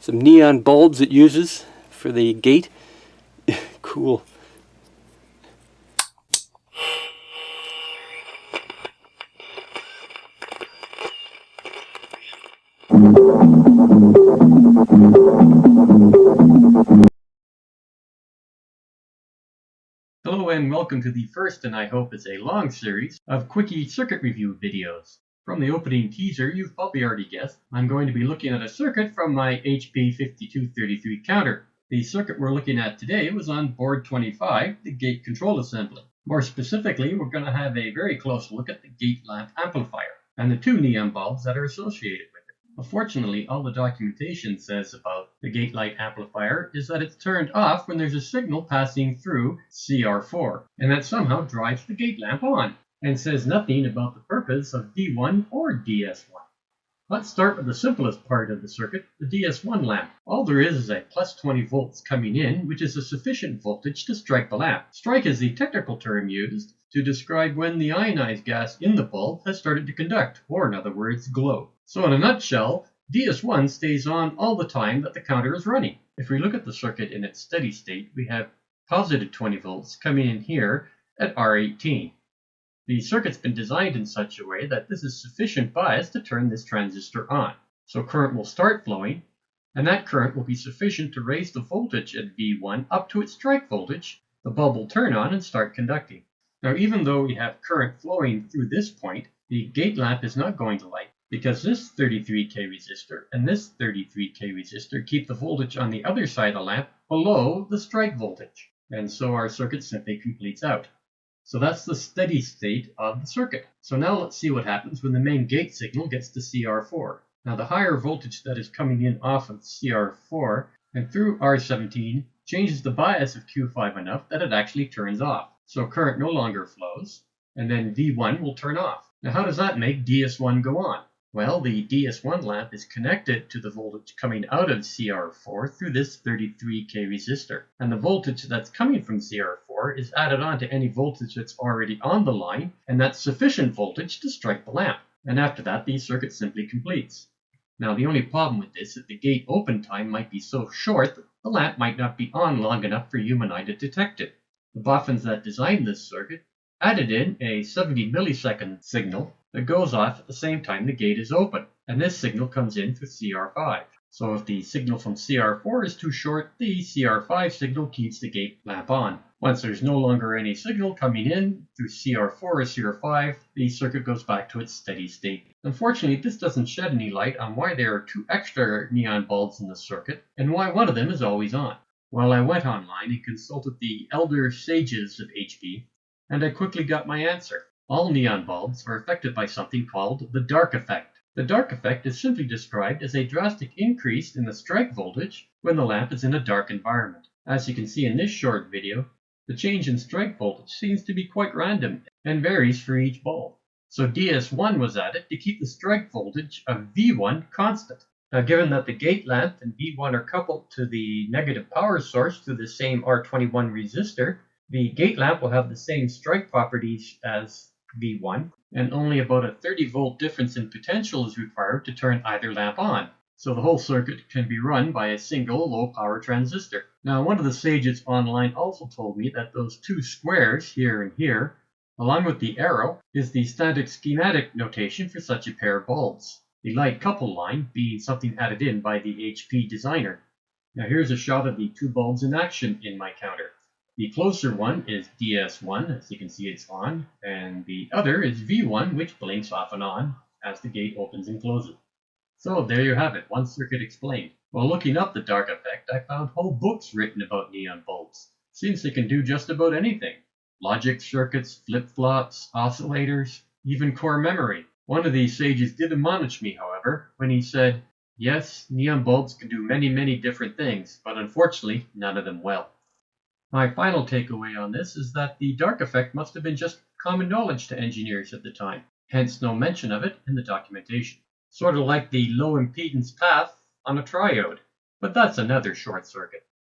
some neon bulbs it uses for the gate. Cool. Hello and welcome to the first, and I hope it's a long series, of quickie circuit review videos. From the opening teaser, you've probably already guessed, I'm going to be looking at a circuit from my HP-5233 counter. The circuit we're looking at today was on board 25, the gate control assembly. More specifically, we're going to have a very close look at the gate lamp amplifier and the two neon bulbs that are associated with it. Unfortunately, all the documentation says about the gate light amplifier is that it's turned off when there's a signal passing through CR4, and that somehow drives the gate lamp on, and says nothing about the purpose of D1 or DS1. Let's start with the simplest part of the circuit, the DS1 lamp. All there is a plus 20 volts coming in, which is a sufficient voltage to strike the lamp. Strike is the technical term used to describe when the ionized gas in the bulb has started to conduct, or in other words, glow. So in a nutshell, DS1 stays on all the time that the counter is running. If we look at the circuit in its steady state, we have positive 20 volts coming in here at R18. The circuit's been designed in such a way that this is sufficient bias to turn this transistor on. So current will start flowing, and that current will be sufficient to raise the voltage at V1 up to its strike voltage. The bulb will turn on and start conducting. Now, even though we have current flowing through this point, the gate lamp is not going to light because this 33K resistor and this 33K resistor keep the voltage on the other side of the lamp below the strike voltage. And so our circuit simply completes out. So that's the steady state of the circuit. So now let's see what happens when the main gate signal gets to CR4. Now the higher voltage that is coming in off of CR4 and through R17 changes the bias of Q5 enough that it actually turns off. So current no longer flows, and then V1 will turn off. Now how does that make DS1 go on? Well, the DS1 lamp is connected to the voltage coming out of CR4 through this 33K resistor. And the voltage that's coming from CR4 is added on to any voltage that's already on the line, and that's sufficient voltage to strike the lamp. And after that, the circuit simply completes. Now, the only problem with this is that the gate open time might be so short that the lamp might not be on long enough for human eye to detect it. The boffins that designed this circuit added in a 70 millisecond signal that goes off at the same time the gate is open, and this signal comes in through CR5. So if the signal from CR4 is too short, the CR5 signal keeps the gate lamp on. Once there's no longer any signal coming in through CR4 or CR5, the circuit goes back to its steady state. Unfortunately, this doesn't shed any light on why there are two extra neon bulbs in the circuit, and why one of them is always on. Well, I went online and consulted the elder sages of HP, and I quickly got my answer. All neon bulbs are affected by something called the dark effect. The dark effect is simply described as a drastic increase in the strike voltage when the lamp is in a dark environment. As you can see in this short video, the change in strike voltage seems to be quite random and varies for each bulb. So DS1 was added to keep the strike voltage of V1 constant. Now, given that the gate lamp and V1 are coupled to the negative power source through the same R21 resistor, the gate lamp will have the same strike properties as V1, and only about a 30 volt difference in potential is required to turn either lamp on. So the whole circuit can be run by a single low power transistor. Now, one of the sages online also told me that those two squares here and here, along with the arrow, is the standard schematic notation for such a pair of bulbs. The light couple line being something added in by the HP designer. Now here's a shot of the two bulbs in action in my counter. The closer one is DS1, as you can see it's on, and the other is V1, which blinks off and on as the gate opens and closes. So there you have it, one circuit explained. While looking up the dark effect, I found whole books written about neon bulbs. Seems they can do just about anything. Logic circuits, flip-flops, oscillators, even core memory. One of these sages did admonish me, however, when he said, yes, neon bulbs can do many different things, but unfortunately, none of them well. My final takeaway on this is that the dark effect must have been just common knowledge to engineers at the time, hence no mention of it in the documentation. Sort of like the low impedance path on a triode, but that's another short circuit.